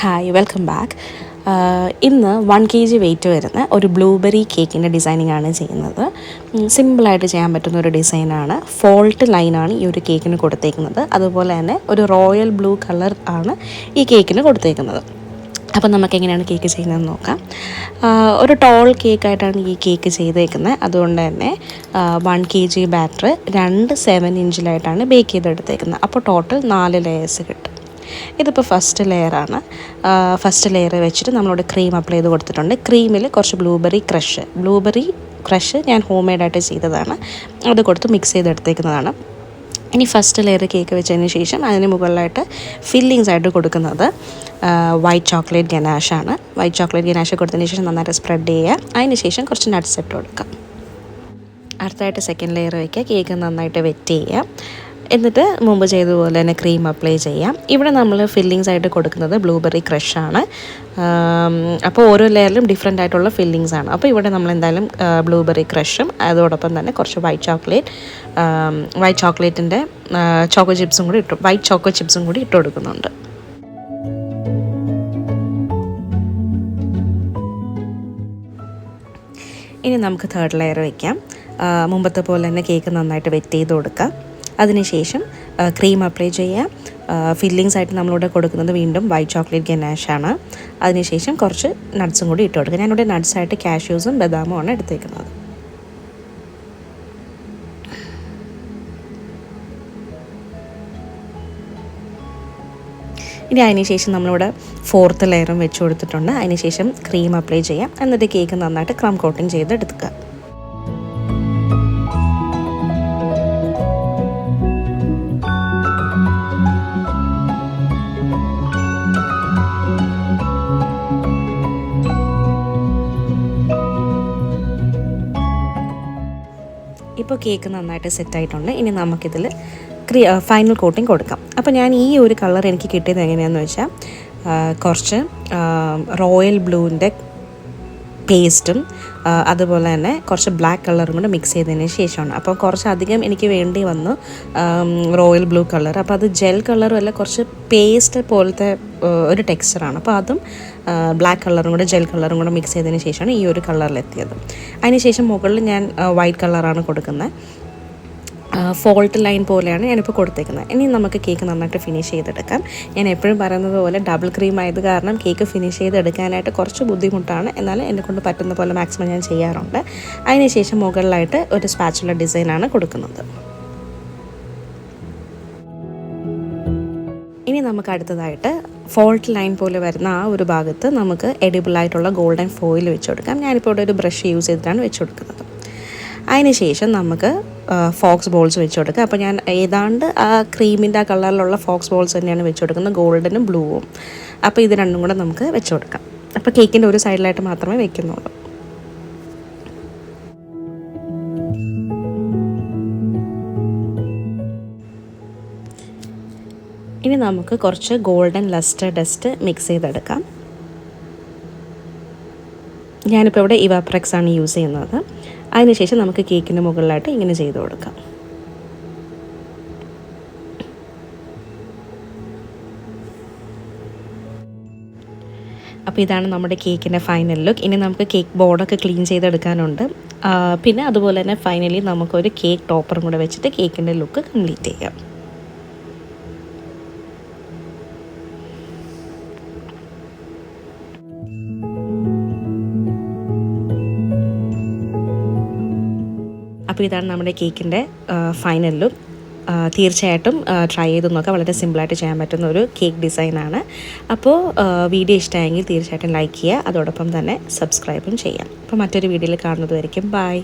Hi, welcome back. ഇന്ന് 1 kg wait വരുന്ന ഒരു ബ്ലൂബെറി കേക്കിൻ്റെ ഡിസൈനിങ് ആണ് ചെയ്യുന്നത്. സിമ്പിളായിട്ട് ചെയ്യാൻ പറ്റുന്ന ഒരു ഡിസൈനാണ്. ഫോൾട്ട് ലൈനാണ് ഈ ഒരു കേക്കിന് കൊടുത്തേക്കുന്നത്. അതുപോലെ തന്നെ ഒരു റോയൽ ബ്ലൂ കളർ ആണ് ഈ കേക്കിന് കൊടുത്തേക്കുന്നത്. അപ്പം നമുക്ക് എങ്ങനെയാണ് കേക്ക് ചെയ്യുന്നതെന്ന് നോക്കാം. ഒരു ടോൾ കേക്കായിട്ടാണ് ഈ കേക്ക് ചെയ്തേക്കുന്നത്. അതുകൊണ്ട് തന്നെ 1 kg ബാറ്റർ 2 7 ഇഞ്ചിലായിട്ടാണ് ബേക്ക് ചെയ്തെടുത്തേക്കുന്നത്. അപ്പോൾ ടോട്ടൽ 4 ലെയേഴ്സ് കിട്ടും. ഇതിപ്പോൾ ഫസ്റ്റ് ലെയറാണ്. ഫസ്റ്റ് ലെയർ വെച്ചിട്ട് നമ്മളോട് ക്രീം അപ്ലൈ ചെയ്ത് കൊടുത്തിട്ടുണ്ട്. ക്രീമിൽ കുറച്ച് ബ്ലൂബെറി ക്രഷ് ഞാൻ ഹോം മെയ്ഡായിട്ട് ചെയ്തതാണ്. അത് കൊടുത്ത് മിക്സ് ചെയ്തെടുത്തേക്കുന്നതാണ്. ഇനി ഫസ്റ്റ് ലെയർ കേക്ക് വെച്ചതിന് ശേഷം അതിന് മുകളിലായിട്ട് ഫില്ലിങ്സ് ആയിട്ട് കൊടുക്കുന്നത് വൈറ്റ് ചോക്ലേറ്റ് ഗനാഷാണ്. വൈറ്റ് ചോക്ലേറ്റ് ഗനാഷ് കൊടുത്തതിന് ശേഷം നന്നായിട്ട് സ്പ്രെഡ് ചെയ്യുക. അതിന് ശേഷം കുറച്ച് നട്ട്സ് ഇട്ട് കൊടുക്കാം. അടുത്തായിട്ട് സെക്കൻഡ് ലെയർ വയ്ക്കുക. കേക്ക് നന്നായിട്ട് വെറ്റ് ചെയ്യുക. എന്നിട്ട് മുമ്പ് ചെയ്തതുപോലെ തന്നെ ക്രീം അപ്ലൈ ചെയ്യാം. ഇവിടെ നമ്മൾ ഫില്ലിങ്സ് ആയിട്ട് കൊടുക്കുന്നത് ബ്ലൂബെറി ക്രഷാണ്. അപ്പോൾ ഓരോ ലെയറിലും ഡിഫറെൻ്റ് ആയിട്ടുള്ള ഫില്ലിങ്സ് ആണ്. അപ്പോൾ ഇവിടെ നമ്മൾ എന്തായാലും ബ്ലൂബെറി ക്രഷും അതോടൊപ്പം തന്നെ കുറച്ച് വൈറ്റ് ചോക്ലേറ്റിൻ്റെ വൈറ്റ് ചോക്കോ ചിപ്സും കൂടി ഇട്ട് കൊടുക്കുന്നുണ്ട്. ഇനി നമുക്ക് തേർഡ് ലെയർ വയ്ക്കാം. മുമ്പത്തെ പോലെ തന്നെ കേക്ക് നന്നായിട്ട് വെറ്റ് ചെയ്ത് കൊടുക്കാം. അതിനുശേഷം ക്രീം അപ്ലൈ ചെയ്യാം. ഫില്ലിങ്സ് ആയിട്ട് നമ്മളിവിടെ കൊടുക്കുന്നത് വീണ്ടും വൈറ്റ് ചോക്ലേറ്റ് ഗനാഷാണ്. അതിനുശേഷം കുറച്ച് നട്ട്സും കൂടി ഇട്ട് കൊടുക്കുക. ഞാനിവിടെ നട്ട്സായിട്ട് കാഷ്യൂസും ബദാമും ആണ് എടുത്തേക്കുന്നത്. ഇനി അതിനുശേഷം നമ്മളിവിടെ ഫോർത്ത് ലെയറും വെച്ച് കൊടുത്തിട്ടുണ്ട്. അതിനുശേഷം ക്രീം അപ്ലൈ ചെയ്യാം. എന്നിട്ട് കേക്ക് നന്നായിട്ട് ക്രം കോട്ടിങ് ചെയ്തെടുക്കുക. ഇപ്പോൾ കേക്ക് നന്നായിട്ട് സെറ്റായിട്ടുണ്ട്. ഇനി നമുക്കിതിൽ ഫൈനൽ കോട്ടിങ് കൊടുക്കാം. അപ്പോൾ ഞാൻ ഈ ഒരു കളർ എനിക്ക് കിട്ടിയത് എങ്ങനെയാണെന്ന് വെച്ചാൽ കുറച്ച് റോയൽ ബ്ലൂവിൻ്റെ പേസ്റ്റും അതുപോലെ തന്നെ കുറച്ച് ബ്ലാക്ക് കളറും കൂടെ മിക്സ് ചെയ്തതിന് ശേഷമാണ്. അപ്പോൾ കുറച്ചധികം എനിക്ക് വേണ്ടി വന്നു റോയൽ ബ്ലൂ കളർ. അപ്പോൾ അത് ജെൽ കളറും അല്ല, കുറച്ച് പേസ്റ്റ് പോലത്തെ ഒരു ടെക്സ്ചറാണ്. അപ്പോൾ അതും ബ്ലാക്ക് കളറും കൂടെ ജെൽ കളറും കൂടെ മിക്സ് ചെയ്തതിന് ശേഷമാണ് ഈ ഒരു കളറിലെത്തിയത്. അതിനുശേഷം മുകളിൽ ഞാൻ വൈറ്റ് കളറാണ് കൊടുക്കുന്നത്. ഫോൾട്ട് ലൈൻ പോലെയാണ് ഞാനിപ്പോൾ കൊടുത്തേക്കുന്നത്. ഇനി നമുക്ക് കേക്ക് നന്നായിട്ട് ഫിനിഷ് ചെയ്തെടുക്കാം. ഞാൻ എപ്പോഴും പറയുന്നത് പോലെ ഡബിൾ ക്രീം ആയത് കാരണം കേക്ക് ഫിനിഷ് ചെയ്തെടുക്കാനായിട്ട് കുറച്ച് ബുദ്ധിമുട്ടാണ്. എന്നാലും എന്നെക്കൊണ്ട് പറ്റുന്ന പോലെ മാക്സിമം ഞാൻ ചെയ്യാറുണ്ട്. അതിനുശേഷം മുകളിലായിട്ട് ഒരു സ്പാച്ചുല ഡിസൈനാണ് കൊടുക്കുന്നത്. ഇനി നമുക്ക് അടുത്തതായിട്ട് ഫോൾട്ട് ലൈൻ പോലെ വരുന്ന ആ ഒരു ഭാഗത്ത് നമുക്ക് എഡിബിളായിട്ടുള്ള ഗോൾഡൻ ഫോയിൽ വെച്ച് കൊടുക്കാം. ഞാനിപ്പോൾ ഇവിടെ ഒരു ബ്രഷ് യൂസ് ചെയ്തിട്ടാണ് വെച്ച് കൊടുക്കുന്നത്. അതിനുശേഷം നമുക്ക് ഫോക്സ് ബോൾസ് വെച്ച് കൊടുക്കുക. അപ്പോൾ ഞാൻ ഏതാണ്ട് ആ ക്രീമിൻ്റെ ആ കളറിലുള്ള ഫോക്സ് ബോൾസ് തന്നെയാണ് വെച്ച് കൊടുക്കുന്നത്, ഗോൾഡനും ബ്ലൂവും. അപ്പോൾ ഇത് രണ്ടും കൂടെ നമുക്ക് വെച്ച് കൊടുക്കാം. അപ്പോൾ കേക്കിൻ്റെ ഒരു സൈഡിലായിട്ട് മാത്രമേ വെക്കുന്നുള്ളൂ. ഇനി നമുക്ക് കുറച്ച് ഗോൾഡൻ ലസ്റ്റർ ഡസ്റ്റ് മിക്സ് ചെയ്തെടുക്കാം. ഞാനിപ്പോൾ ഇവിടെ ഇവാപ്രെക്സ് ആണ് യൂസ് ചെയ്യുന്നത്. അതിനുശേഷം നമുക്ക് കേക്കിൻ്റെ മുകളിലായിട്ട് ഇങ്ങനെ ചെയ്ത് കൊടുക്കാം. അപ്പോൾ ഇതാണ് നമ്മുടെ കേക്കിൻ്റെ ഫൈനൽ ലുക്ക്. ഇനി നമുക്ക് കേക്ക് ബോർഡൊക്കെ ക്ലീൻ ചെയ്തെടുക്കാനുണ്ട്. പിന്നെ അതുപോലെ തന്നെ ഫൈനലി നമുക്കൊരു കേക്ക് ടോപ്പറും കൂടെ വെച്ചിട്ട് കേക്കിൻ്റെ ലുക്ക് കംപ്ലീറ്റ് ചെയ്യാം. അപ്പോൾ ഇതാണ് നമ്മുടെ കേക്കിൻ്റെ ഫൈനൽ ലുക്ക്. തീർച്ചയായിട്ടും ട്രൈ ചെയ്ത് നോക്കാം. വളരെ സിമ്പിളായിട്ട് ചെയ്യാൻ പറ്റുന്ന ഒരു കേക്ക് ഡിസൈനാണ്. അപ്പോൾ വീഡിയോ ഇഷ്ടമായെങ്കിൽ തീർച്ചയായിട്ടും ലൈക്ക് ചെയ്യുക. അതോടൊപ്പം തന്നെ സബ്സ്ക്രൈബും ചെയ്യാം. അപ്പോൾ മറ്റൊരു വീഡിയോയിൽ കാണുന്നത് വരയ്ക്കും. ബൈ.